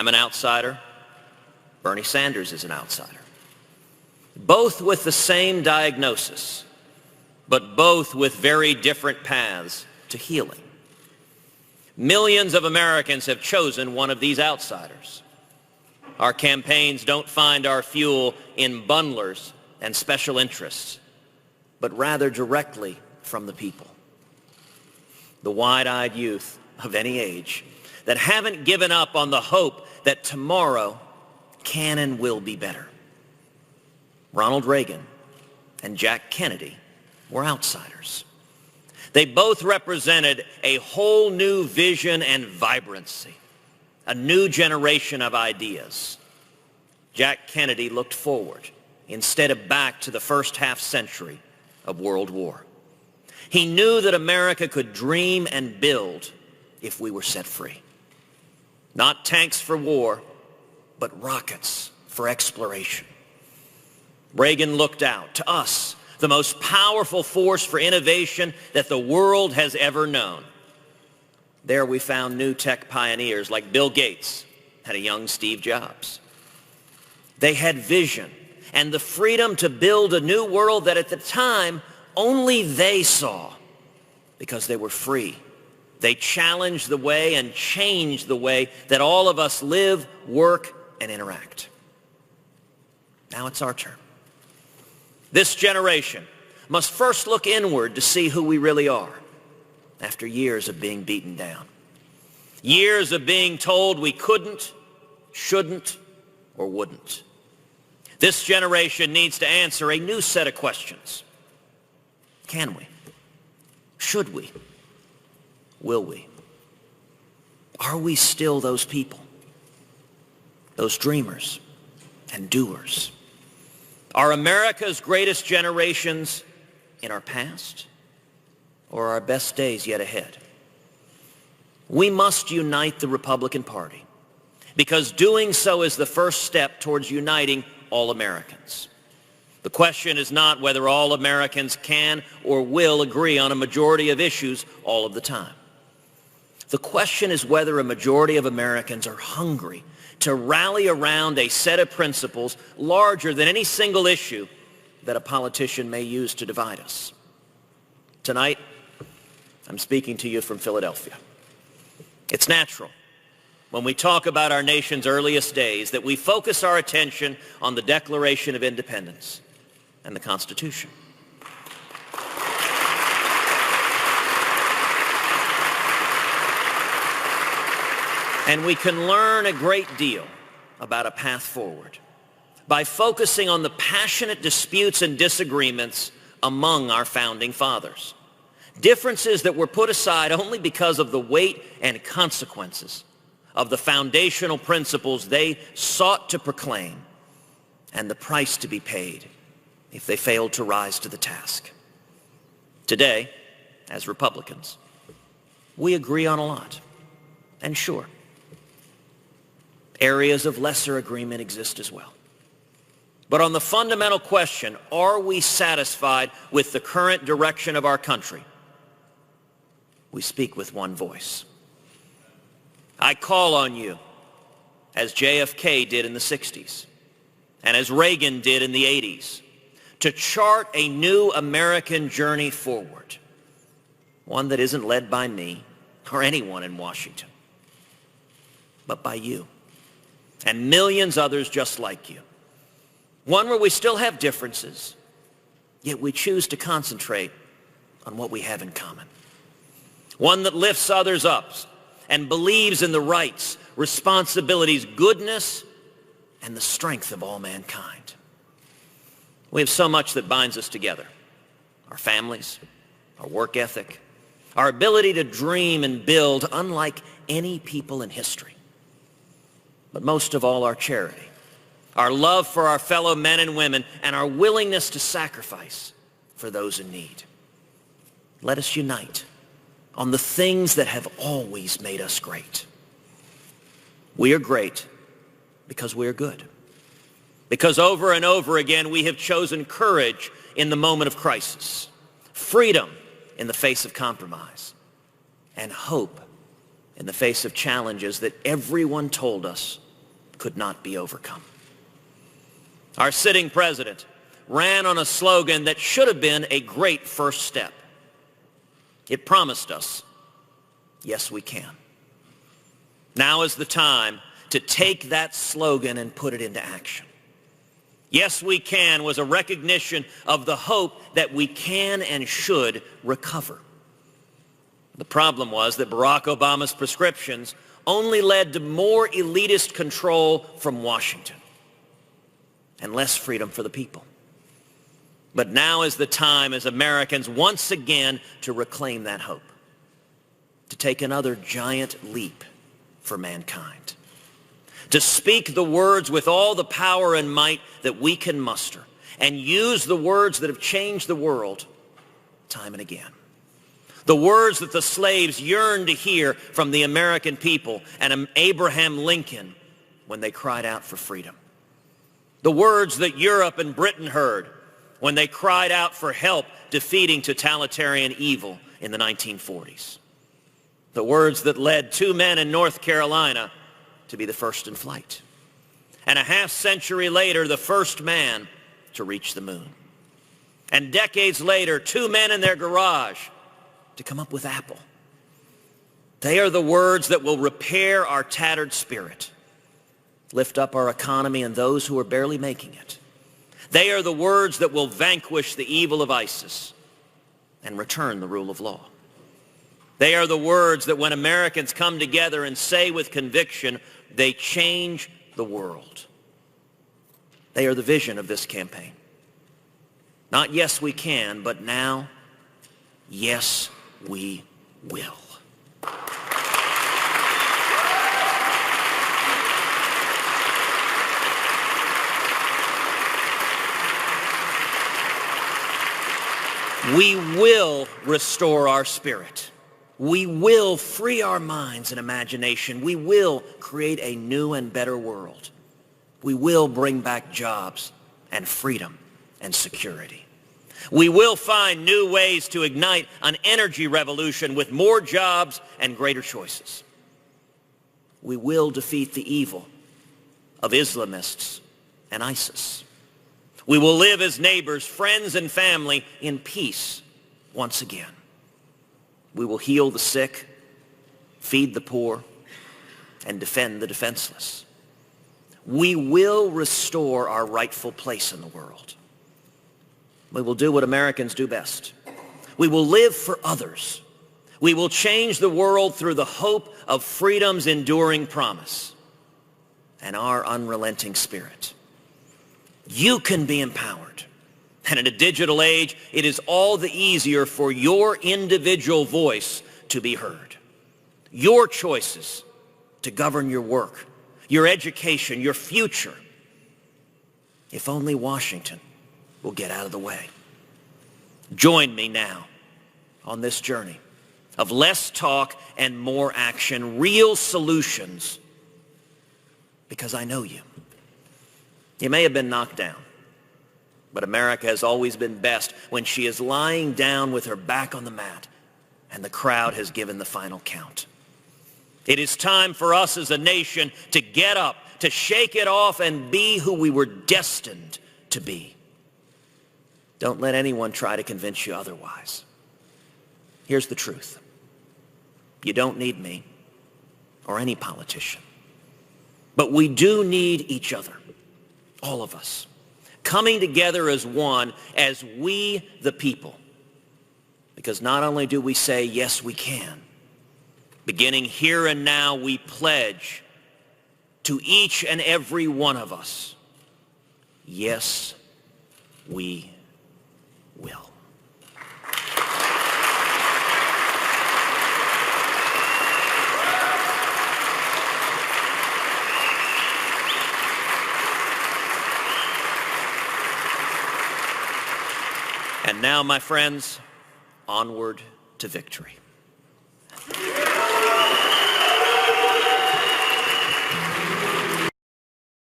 I'm an outsider. Bernie Sanders is an outsider. Both with the same diagnosis, but both with very different paths to healing. Millions of Americans have chosen one of these outsiders. Our campaigns don't find our fuel in bundlers and special interests, but rather directly from the people. The wide-eyed youth of any age that haven't given up on the hope that tomorrow can and will be better. Ronald Reagan and Jack Kennedy were outsiders. They both represented a whole new vision and vibrancy, a new generation of ideas. Jack Kennedy looked forward instead of back to the first half century of World War. He knew that America could dream and build if we were set free. Not tanks for war, but rockets for exploration. Reagan looked out to us, the most powerful force for innovation that the world has ever known. There we found new tech pioneers like Bill Gates and a young Steve Jobs. They had vision and the freedom to build a new world that at the time only they saw because they were free. They challenged the way and changed the way that all of us live, work, and interact. Now it's our turn. This generation must first look inward to see who we really are after years of being beaten down. Years of being told we couldn't, shouldn't, or wouldn't. This generation needs to answer a new set of questions. Can we? Should we? Will we? Are we still those people? Those dreamers and doers? Are America's greatest generations in our past or our best days yet ahead? We must unite the Republican Party because doing so is the first step towards uniting all Americans. The question is not whether all Americans can or will agree on a majority of issues all of the time. The question is whether a majority of Americans are hungry to rally around a set of principles larger than any single issue that a politician may use to divide us. Tonight, I'm speaking to you from Philadelphia. It's natural when we talk about our nation's earliest days that we focus our attention on the Declaration of Independence and the Constitution. And we can learn a great deal about a path forward by focusing on the passionate disputes and disagreements among our founding fathers. Differences that were put aside only because of the weight and consequences of the foundational principles they sought to proclaim and the price to be paid if they failed to rise to the task. Today, as Republicans, we agree on a lot. And sure, areas of lesser agreement exist as well. But on the fundamental question, are we satisfied with the current direction of our country? We speak with one voice. I call on you, as JFK did in the 60s, and as Reagan did in the 80s, to chart a new American journey forward, one that isn't led by me or anyone in Washington, but by you and millions others just like you. One where we still have differences, yet we choose to concentrate on what we have in common. One that lifts others up and believes in the rights, responsibilities, goodness, and the strength of all mankind. We have so much that binds us together. Our families, our work ethic, our ability to dream and build unlike any people in history. But most of all, our charity, our love for our fellow men and women, and our willingness to sacrifice for those in need. Let us unite on the things that have always made us great. We are great because we are good. Because over and over again we have chosen courage in the moment of crisis, freedom in the face of compromise, and hope in the face of challenges that everyone told us could not be overcome. Our sitting president ran on a slogan that should have been a great first step. It promised us, yes, we can. Now is the time to take that slogan and put it into action. Yes, we can was a recognition of the hope that we can and should recover. The problem was that Barack Obama's prescriptions only led to more elitist control from Washington and less freedom for the people. But now is the time as Americans once again to reclaim that hope, to take another giant leap for mankind, to speak the words with all the power and might that we can muster, and use the words that have changed the world time and again. The words that the slaves yearned to hear from the American people and Abraham Lincoln when they cried out for freedom. The words that Europe and Britain heard when they cried out for help defeating totalitarian evil in the 1940s. The words that led two men in North Carolina to be the first in flight. And a half-century later, the first man to reach the moon. And decades later, two men in their garage to come up with Apple. They are the words that will repair our tattered spirit, lift up our economy and those who are barely making it. They are the words that will vanquish the evil of ISIS and return the rule of law. They are the words that when Americans come together and say with conviction, they change the world. They are the vision of this campaign. Not yes we can, but now, yes we will. We will restore our spirit. We will free our minds and imagination. We will create a new and better world. We will bring back jobs and freedom and security. We will find new ways to ignite an energy revolution with more jobs and greater choices. We will defeat the evil of Islamists and ISIS. We will live as neighbors, friends, and family in peace once again. We will heal the sick, feed the poor, and defend the defenseless. We will restore our rightful place in the world. We will do what Americans do best. We will live for others. We will change the world through the hope of freedom's enduring promise and our unrelenting spirit. You can be empowered. And in a digital age, it is all the easier for your individual voice to be heard. Your choices to govern your work, your education, your future. If only Washington will get out of the way. Join me now on this journey of less talk and more action, real solutions, because I know you. You may have been knocked down, but America has always been best when she is lying down with her back on the mat and the crowd has given the final count. It is time for us as a nation to get up, to shake it off and be who we were destined to be. Don't let anyone try to convince you otherwise. Here's the truth. You don't need me or any politician, but we do need each other. All of us, coming together as one, as we the people. Because not only do we say, yes, we can, beginning here and now, we pledge to each and every one of us, yes, we will. And now, my friends, onward to victory.